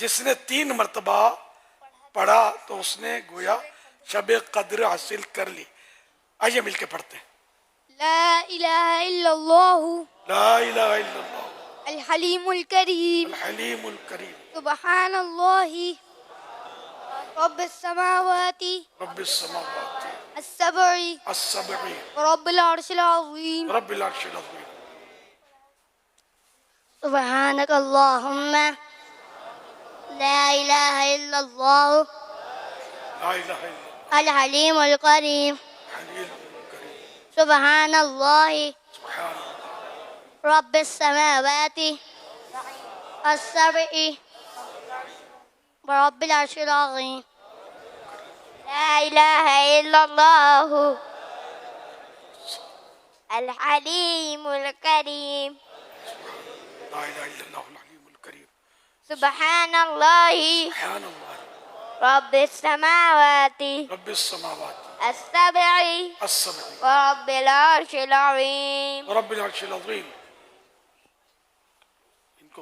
जिसने 3 मरतबा पढ़ा तो उसने गोया शब कद्र हासिल कर ली। आइए मिलके पढ़ते हैं। ला इलाहा इल्लल्लाहु ला इलाहा इल्लल्लाह अल हलीमुल करीम अल हलीमुल करीम सुब्हानल्लाहि रब्बिस समावाति रब्बिस समावाति अस्सबई अस्सबई रब्बिल अर्शिल अज़ीम रब्बिल अर्शिल अज़ीम। सुब्हानक अल्लाहुम्मा ला इलाहा इल्लल्लाहु ला इलाहा इल्लल्लाह अल हलीमुल करीम हलीमुल करीम सुब्हानल्लाहि सुभान रब्बिस समावाति अस्सबई रब्बिल अर्शिल अज़ीम ला इलाहा इल्लल्लाहु अल हलीमुल करीम ला इलाहा इल्लल्लाह अल हलीमुल करीम सुब्हानल्लाहि सुभानल्लाह रब्बिस समावाति रब्बिस समावाति अस्सबई अस्सबई रब्बिल अर्शिल अज़ीम। रब्बिल अर्शिल अज़ीम। इनको